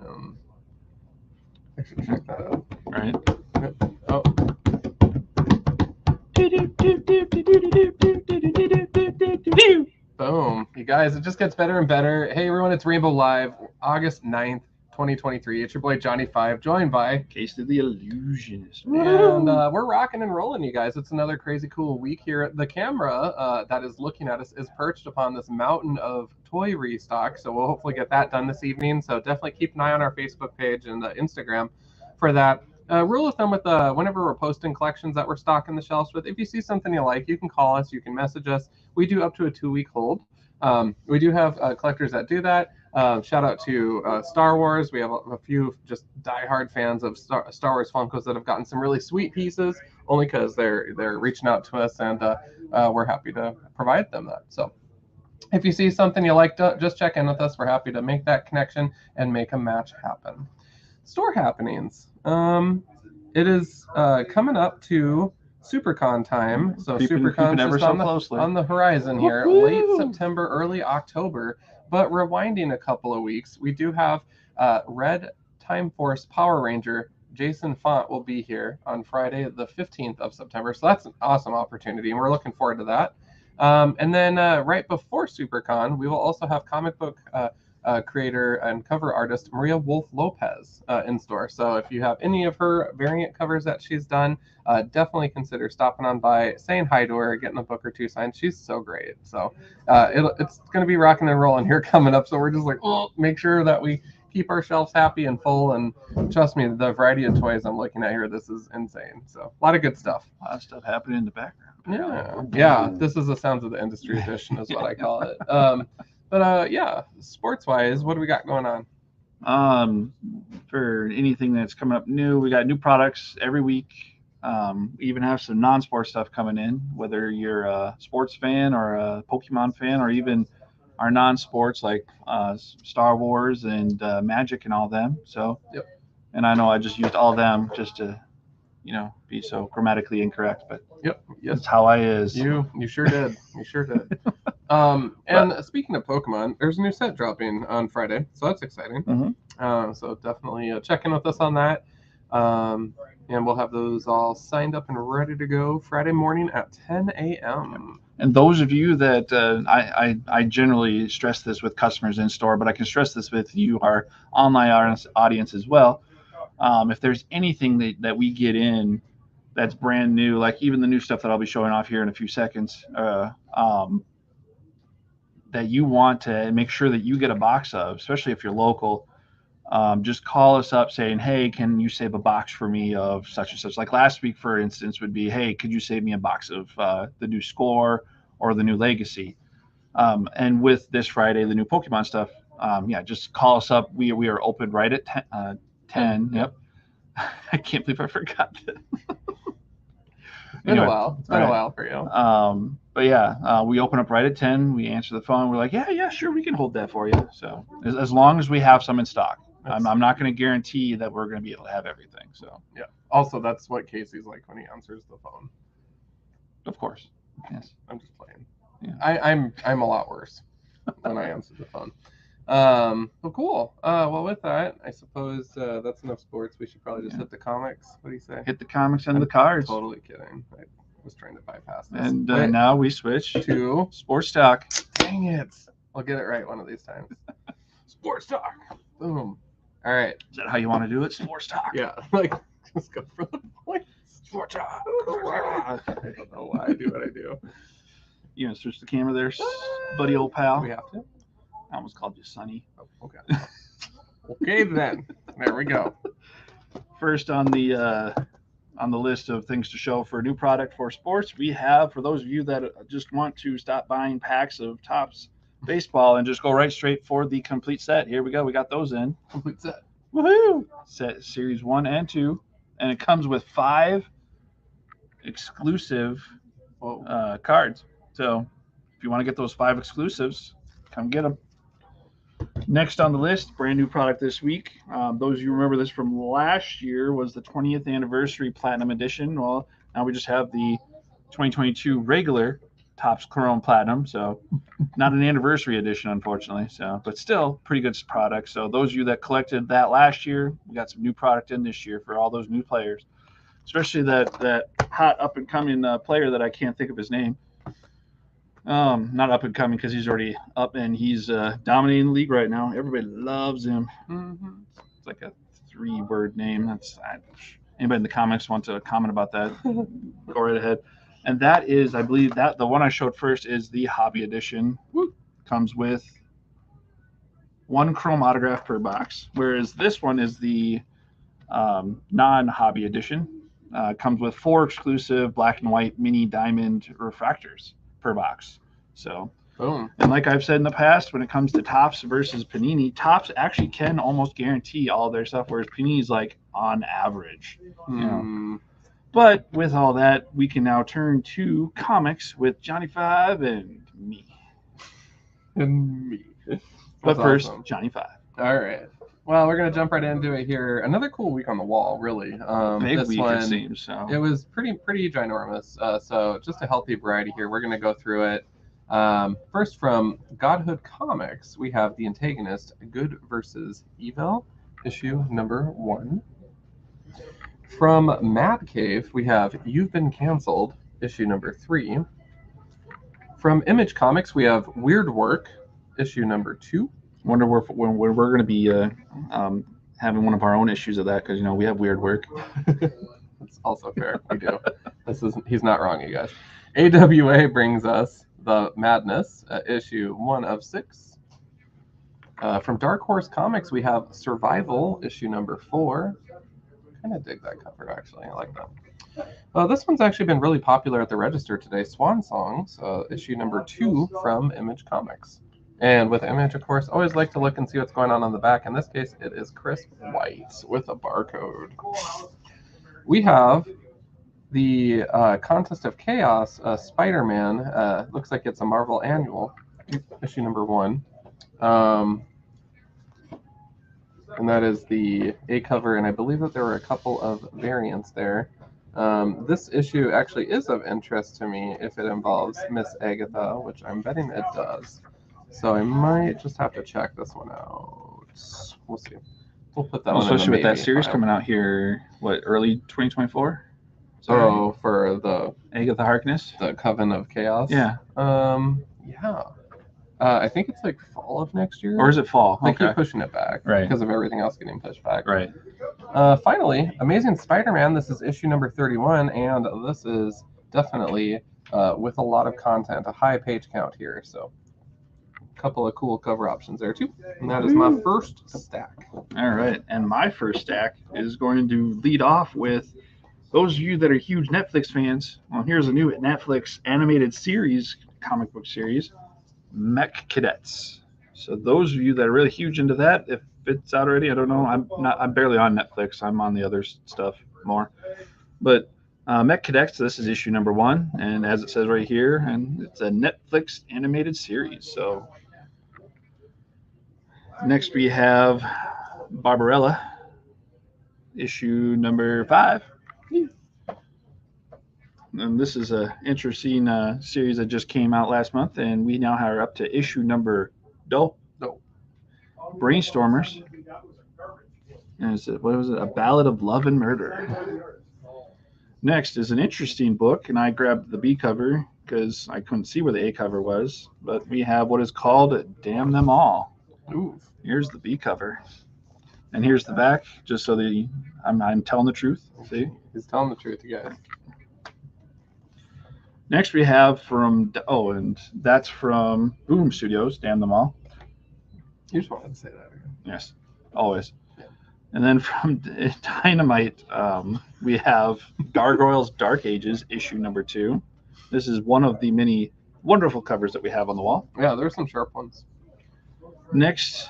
I should check that out. Right. Oh. Boom. You guys, it just gets better and better. Hey, everyone, it's Rainbow Live, August 9th, 2023. It's your boy Johnny5, joined by Casey the Illusionist. And we're rocking and rolling, you guys. It's another crazy cool week here. The camera that is looking at us is perched upon this mountain of toy restock, so we'll hopefully get that done this evening. So definitely keep an eye on our Facebook page and Instagram for that. Rule of thumb with whenever we're posting collections that we're stocking the shelves with, if you see something you like, you can call us, you can message us. We do up to a 2-week hold. We do have collectors that do that. Shout out to Star Wars. We have a few just diehard fans of Star Wars Funkos that have gotten some really sweet pieces, only because they're reaching out to us, and we're happy to provide them that. So if you see something you like, just check in with us. We're happy to make that connection and make a match happen. Store happenings. It is coming up to SuperCon time, so SuperCon just on the horizon here, late September, early October. But rewinding a couple of weeks, we do have Red Time Force Power Ranger Jason Font will be here on Friday, the 15th of September. So that's an awesome opportunity, and we're looking forward to that. And then right before SuperCon, we will also have comic book creator and cover artist Maria Wolf Lopez in store. So if you have any of her variant covers that she's done, definitely consider stopping on by, saying hi to her, getting a book or two signed. She's so great. So it's going to be rocking and rolling here coming up. So we're just like, make sure that we keep our shelves happy and full. And trust me, the variety of toys I'm looking at here, this is insane. So a lot of good stuff. A lot of stuff happening in the background. Yeah. This is the Sounds of the Industry edition is what I call it. But yeah, sports-wise, what do we got going on? For anything that's coming up new, we got new products every week. We even have some non-sports stuff coming in, whether you're a sports fan or a Pokemon fan, or even our non-sports like Star Wars and Magic and all them. So, yep. And I know I just used all them just to, be so grammatically incorrect, but yes, that's how I is. You sure did. You sure did. And speaking of Pokemon, there's a new set dropping on Friday, so that's exciting. Mm-hmm. So definitely check in with us on that. And we'll have those all signed up and ready to go Friday morning at 10 a.m. And those of you that I generally stress this with customers in store, but I can stress this with you, our online audience as well. If there's anything that we get in that's brand new, like even the new stuff that I'll be showing off here in a few seconds, that you want to make sure that you get a box of, especially if you're local, just call us up saying, hey, can you save a box for me of such and such? Like last week, for instance, would be, hey, could you save me a box of the new Score or the new Legacy? And with this Friday, the new Pokemon stuff, just call us up. We are open right at 10. Yep. I can't believe I forgot that. It's been a while. It's been a while for you. But yeah, we open up right at 10. We answer the phone. We're like, yeah, sure, we can hold that for you. So as long as we have some in stock. I'm not going to guarantee that we're going to be able to have everything. So yeah. Also, that's what Casey's like when he answers the phone. Of course. Yes. I'm just playing. Yeah. I'm a lot worse when I answer the phone. Well, cool. Well, with that, I suppose that's enough sports. We should probably just hit the comics. What do you say? Hit the comics and the cards. Totally kidding. I was trying to bypass this. And now we switch to sports talk. Dang it! I'll get it right one of these times. Sports talk. Boom. All right. Is that how you want to do it? Sports talk. Yeah. Like, just go for the point. Sports talk. I don't know why I do what I do. You gonna switch the camera there, buddy, old pal? We have to. I almost called you Sonny. Oh, okay. Okay then. There we go. First on the list of things to show for a new product for sports, we have, for those of you that just want to stop buying packs of Topps baseball and just go right straight for the complete set. Here we go. We got those in. Complete set. Woohoo! Set series 1 and 2, and it comes with 5 exclusive cards. So if you want to get those 5 exclusives, come get them. Next on the list, brand new product this week. Those of you remember this from last year was the 20th anniversary Platinum Edition. Well, now we just have the 2022 regular Topps Chrome Platinum, so not an anniversary edition, unfortunately. So, but still pretty good product. So those of you that collected that last year, we got some new product in this year for all those new players, especially that hot up and coming player that I can't think of his name. Not up and coming because he's already up and he's dominating the league right now. Everybody loves him. It's like a 3-word name. Anybody in the comments want to comment about that? Go right ahead. And that is, I believe, that the one I showed first is the Hobby Edition. Comes with 1 Chrome autograph per box, whereas this one is the non-Hobby Edition. Comes with 4 exclusive black and white mini diamond refractors per box. So, boom. And like I've said in the past, when it comes to Topps versus Panini, Topps actually can almost guarantee all their stuff, whereas Panini's like on average. You know. But with all that, we can now turn to comics with Johnny Five and me. But first, awesome. Johnny Five. All right. Well, we're going to jump right into it here. Another cool week on the wall, really. Big this week, one, it seems. So. It was pretty ginormous. So just a healthy variety here. We're going to go through it. First, from Godhood Comics, we have The Antagonist, Good versus Evil, issue number 1. From Mad Cave, we have You've Been Cancelled, issue number 3. From Image Comics, we have Weird Work, issue number 2. Wonder when we're going to be having one of our own issues of that, because you know we have Weird Work. That's also fair. We do. He's not wrong, you guys. AWA brings us The Madness, issue 1 of 6. From Dark Horse Comics, we have Survival, issue number 4. Kind of dig that cover, actually. I like that. This one's actually been really popular at the register today. Swan Songs, issue number 2 from Image Comics. And with Image, of course, always like to look and see what's going on the back. In this case, it is crisp white with a barcode. We have the Contest of Chaos, Spider-Man. Looks like it's a Marvel Annual, issue number 1. And that is the A cover, and I believe that there were a couple of variants there. This issue actually is of interest to me if it involves Miss Agatha, which I'm betting it does. So I might just have to check this one out. We'll see. We'll put that one in. Especially with that series coming out here, what, early 2024? Oh, for the Agatha Harkness? The Coven of Chaos? Yeah. Yeah. I think it's like fall of next year. Or is it fall? They keep pushing it back. Right. Because of everything else getting pushed back. Right. Finally, Amazing Spider-Man. This is issue number 31, and this is definitely with a lot of content, a high page count here. So a couple of cool cover options there too. And that is my first stack. All right. And my first stack is going to lead off with those of you that are huge Netflix fans. Well, here's a new Netflix animated series, comic book series, Mech Cadets. So those of you that are really huge into that, if it's out already, I don't know. I'm barely on Netflix. I'm on the other stuff more. But Mech Cadets, this is issue number 1, and as it says right here, and it's a Netflix animated series. So next we have Barbarella, issue number 5. And this is an interesting series that just came out last month, and we now are up to issue number Brainstormers. And it's what was it? A Ballad of Love and Murder. Next is an interesting book, and I grabbed the B cover because I couldn't see where the A cover was. But we have what is called Damn Them All. Ooh. Here's the B cover, and here's the back, just so that I'm telling the truth. See, he's telling the truth, you guys. Next we have and that's from Boom Studios, Damn Them All. You just wanted to say that. Yes, always. Yeah. And then from Dynamite, we have Gargoyles Dark Ages, issue number 2. This is one of the many wonderful covers that we have on the wall. Yeah, there's some sharp ones. Next,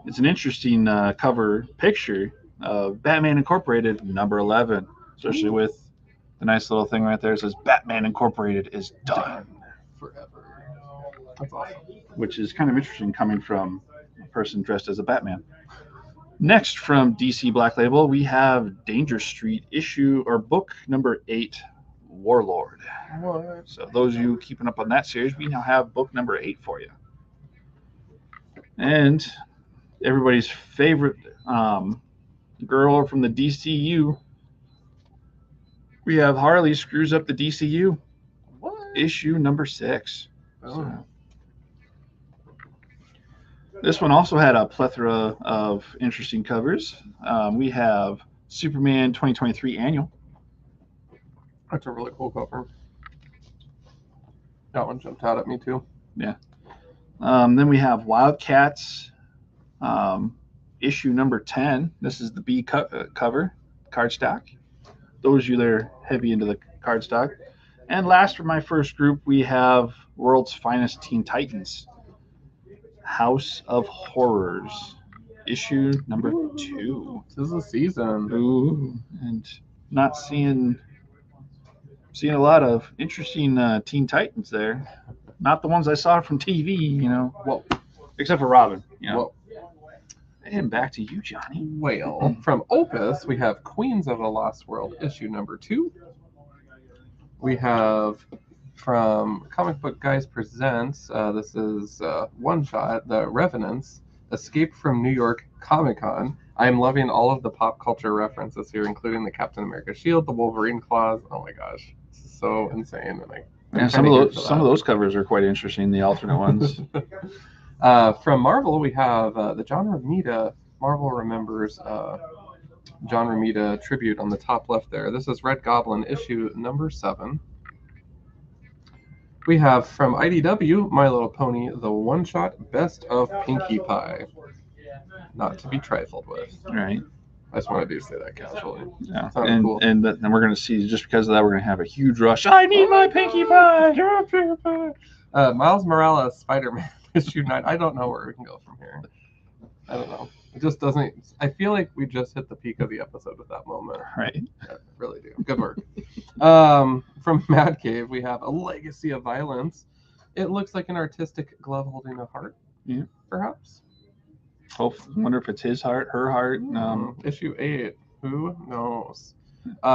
it's an interesting cover picture of Batman Incorporated, number 11, especially with the nice little thing right there. It says Batman Incorporated is done forever. That's awesome. Which is kind of interesting coming from a person dressed as a Batman. Next, from DC Black Label, we have Danger Street book number 8, Warlord. What? So those of you keeping up on that series, we now have book number 8 for you. And everybody's favorite girl from the DCU, we have Harley Screws Up the DCU. What? Issue number 6. Oh. So, this one also had a plethora of interesting covers. We have Superman 2023 Annual. That's a really cool cover. That one jumped out at me too. Yeah. Then we have Wildcats issue number 10. This is the B cover, cardstock. Those of you that are heavy into the cardstock. And last for my first group, we have World's Finest Teen Titans. House of Horrors, issue number 2. This is the season. Ooh, and not seeing a lot of interesting Teen Titans there. Not the ones I saw from TV, you know. Whoa. Except for Robin, you know. Whoa. And back to you, Johnny. Well, from Opus, we have Queens of the Lost World, issue number 2. We have from Comic Book Guys Presents, this is one shot, The Revenants, Escape from New York Comic-Con. I'm loving all of the pop culture references here, including the Captain America shield, the Wolverine claws. Oh my gosh, this is so insane. And yeah, some of those covers are quite interesting, the alternate ones. From Marvel, we have the John Romita Marvel Remembers John Romita tribute on the top left there. This is Red Goblin, issue number 7. We have from IDW, My Little Pony, the one-shot Best of Pinkie Pie. Not to be trifled with. Right. I just wanted to say that casually. Yeah. Cool. And we're going to see, just because of that, we're going to have a huge rush. I need my Pinkie Pie! Pinkie Pie! Miles Morales, Spider-Man, issue 9. I don't know where we can go from here. I don't know. It just doesn't. I feel like we just hit the peak of the episode at that moment. Right. Yeah, really do. Good work. From Mad Cave, we have A Legacy of Violence. It looks like an artistic glove holding a heart. Yeah. Perhaps. Wonder if it's his heart, her heart. Issue 8. Who knows?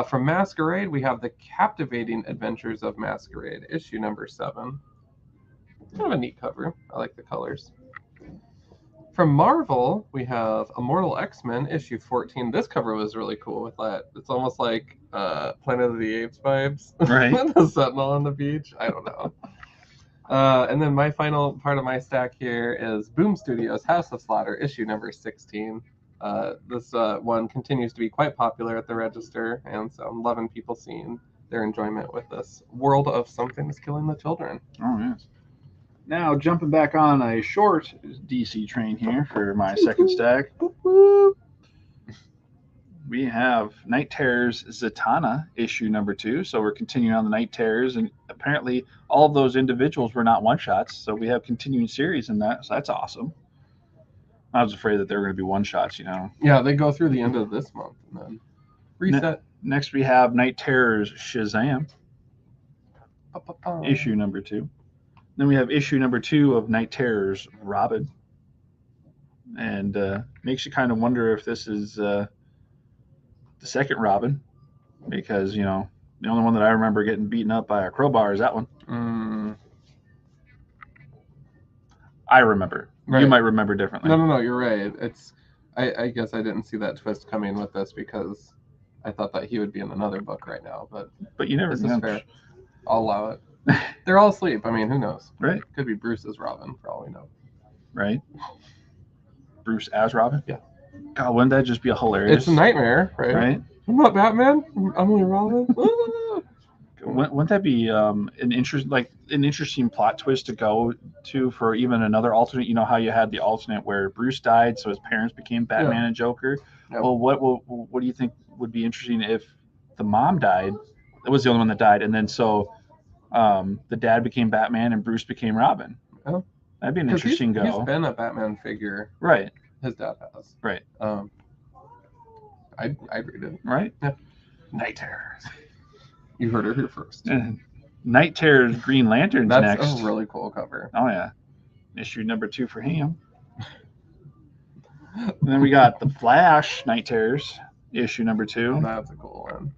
From Masquerade, we have The Captivating Adventures of Masquerade, issue number 7. Kind of a neat cover. I like the colors. From Marvel, we have Immortal X-Men, issue 14. This cover was really cool with that. It's almost like Planet of the Apes vibes. Right. The Sentinel on the beach. I don't know. And then my final part of my stack here is Boom Studios' House of Slaughter, issue number 16. This one continues to be quite popular at the register, and so I'm loving people seeing their enjoyment with this world of Something is Killing the Children. Oh, yes. Now, jumping back on a short DC train here for my second stack, we have Night Terrors Zatanna, issue number 2. So we're continuing on the Night Terrors, and apparently all of those individuals were not one-shots, so we have continuing series in that, so that's awesome. I was afraid that they were going to be one-shots, you know. Yeah, they go through the end of this month and then reset. Next, we have Night Terrors Shazam, issue number 2. Then we have issue number 2 of Night Terrors Robin. And makes you kind of wonder if this is the second Robin, because, you know, the only one that I remember getting beaten up by a crowbar is that one. I remember. Right. You might remember differently. No, you're right. It's I guess I didn't see that twist coming with this because I thought that he would be in another book right now, but you never know. Fair. I'll allow it. They're all asleep. I mean, who knows? Right. Could be Bruce's Robin for all we know. Right. Bruce as Robin? Yeah. God, wouldn't that just be a hilarious? It's a nightmare, right? Right. I'm not Batman. I'm only Robin. Wouldn't that be an interesting plot twist to go to for even another alternate? You know how you had the alternate where Bruce died, so his parents became Batman and Joker. Yeah. Well, what do you think would be interesting if the mom died? It was the only one that died, and then so the dad became Batman and Bruce became Robin. Oh. That'd be an interesting go. He's been a Batman figure. Right. His dad has. Right. I'd read it. Right. Yeah. Night Terrors. You heard it here first. Night Terrors Green Lantern's next. That's a really cool cover. Oh, yeah. Issue number 2 for him. And then we got the Flash Night Terrors, issue number 2. That's a cool one.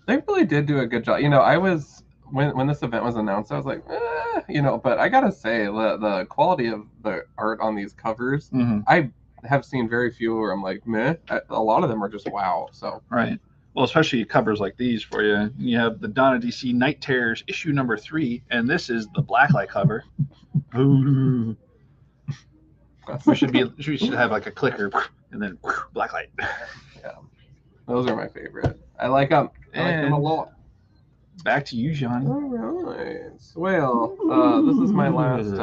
They really did do a good job. You know, I was when this event was announced, I was like, you know, but I gotta say the quality of the art on these covers, I have seen very few where I'm like, meh. A lot of them are just wow. So right. Well, especially covers like these for you. You have the Donna DC Night Terrors issue number 3, and this is the blacklight cover. Ooh. We should have like a clicker and then blacklight. Yeah, those are my favorite. I like them. I like them a lot. Back to you, Johnny. All right. Well, this is my last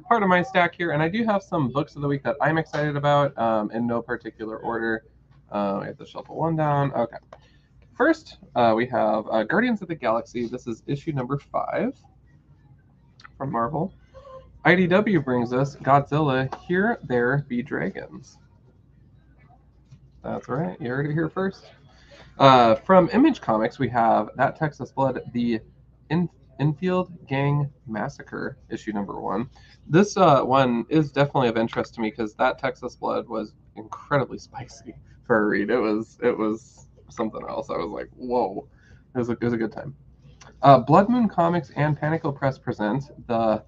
part of my stack here, and I do have some books of the week that I'm excited about in no particular order. I have to shuffle one down. Okay. First, we have Guardians of the Galaxy. This is issue number 5 from Marvel. IDW brings us Godzilla, Here There Be Dragons. That's right. You heard it here first. From Image Comics, we have That Texas Blood, the Infield Gang Massacre, issue number 1. This one is definitely of interest to me because That Texas Blood was incredibly spicy for a read. It was something else. I was like, whoa. It was a good time. Blood Moon Comics and Panicle Press present the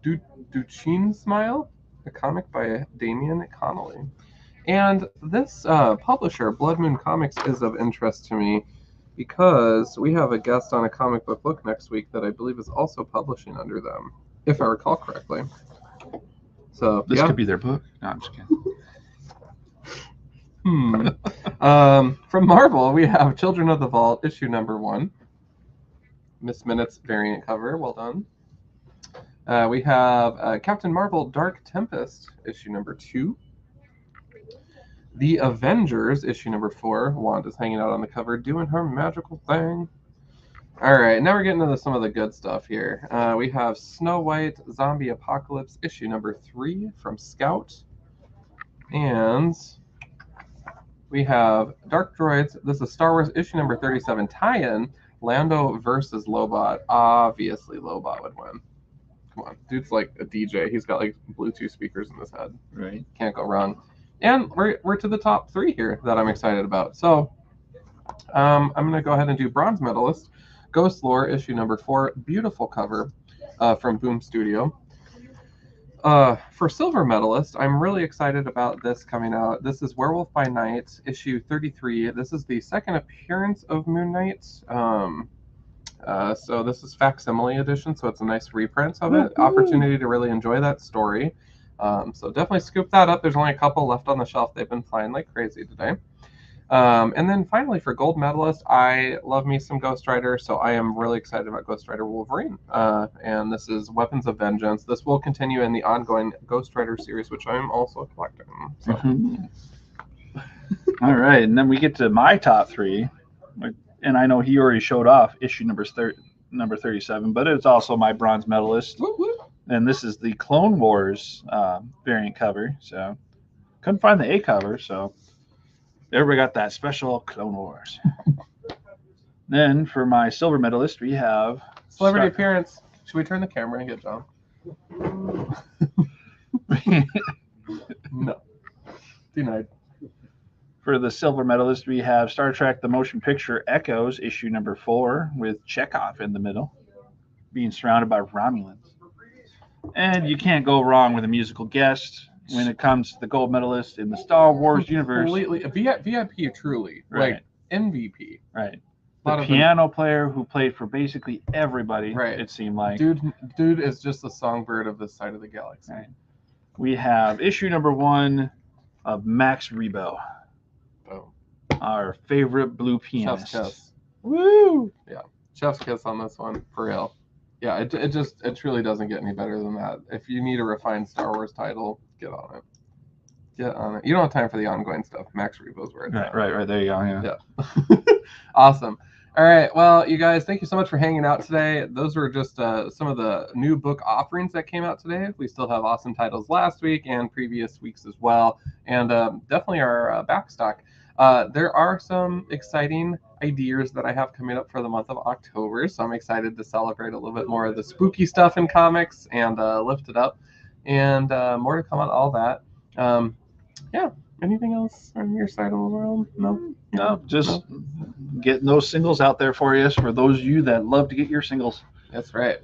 Duchenne Smile, a comic by Damian Connolly. And this publisher, Blood Moon Comics, is of interest to me because we have a guest on a comic book next week that I believe is also publishing under them, if I recall correctly. So this could be their book. No, I'm just kidding. From Marvel, we have Children of the Vault, issue number 1. Miss Minutes variant cover. Well done. We have Captain Marvel, Dark Tempest, issue number 2. The Avengers, issue number 4. Wanda's hanging out on the cover, doing her magical thing. All right, now we're getting into some of the good stuff here. We have Snow White, Zombie Apocalypse, issue number 3 from Scout. And we have Dark Droids. This is Star Wars issue number 37 tie-in, Lando versus Lobot. Obviously, Lobot would win. Come on, dude's like a DJ. He's got like Bluetooth speakers in his head. Right. Can't go wrong. And we're to the top 3 here that I'm excited about. So I'm going to go ahead and do Bronze Medalist, Ghost Lore, issue number 4. Beautiful cover from Boom Studio. For Silver Medalist, I'm really excited about this coming out. This is Werewolf by Night, issue 33. This is the second appearance of Moon Knight. So this is facsimile edition, so it's a nice reprint of it. Opportunity to really enjoy that story. So definitely scoop that up. There's only a couple left on the shelf. They've been flying like crazy today. And then finally for Gold Medalist, I love me some Ghost Rider, so I am really excited about Ghost Rider Wolverine. And this is Weapons of Vengeance. This will continue in the ongoing Ghost Rider series, which I'm also collecting. So. All right, and then we get to my top 3. And I know he already showed off issue number 37, but it's also my Bronze Medalist. And this is the Clone Wars variant cover. So couldn't find the A cover, so everybody got that special Clone Wars. Then for my Silver Medalist, we have Celebrity Appearance. Should we turn the camera and get John? No. Denied. For the Silver Medalist, we have Star Trek The Motion Picture Echoes, issue number 4, with Chekhov in the middle, being surrounded by Romulans. And you can't go wrong with a musical guest when it comes to the Gold Medalist in the Star Wars universe. Completely. VIP, truly. Right. Like MVP. Right. The piano player who played for basically everybody, right. It seemed like. Dude is just the songbird of this side of the galaxy. Right. We have issue number 1 of Max Rebo. Oh. Our favorite blue pianist. Chef's kiss. Woo! Yeah. Chef's kiss on this one, for real. Yeah, it truly doesn't get any better than that. If you need a refined Star Wars title, get on it. Get on it. You don't have time for the ongoing stuff. Max Rebo's where it's at. Right. There you go. Yeah. Awesome. All right. Well, you guys, thank you so much for hanging out today. Those were just some of the new book offerings that came out today. We still have awesome titles last week and previous weeks as well. And definitely our back stock. There are some exciting ideas that I have coming up for the month of October, so I'm excited to celebrate a little bit more of the spooky stuff in comics and lift it up, and more to come on all that. Yeah, Anything else on your side of the world? No. No, just getting those singles out there for you, for those of you that love to get your singles. That's right.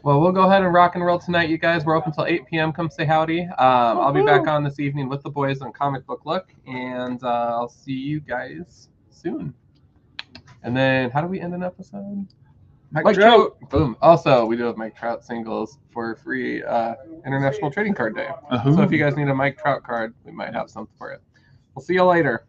Well, we'll go ahead and rock and roll tonight, you guys. We're open till 8 p.m. Come say howdy. I'll be back on this evening with the boys on Comic Book Look, and I'll see you guys soon. And then, how do we end an episode? Mike Trout. Boom. Also, we do have Mike Trout singles for free International Trading Card Day. So if you guys need a Mike Trout card, we might have something for it. We'll see you later.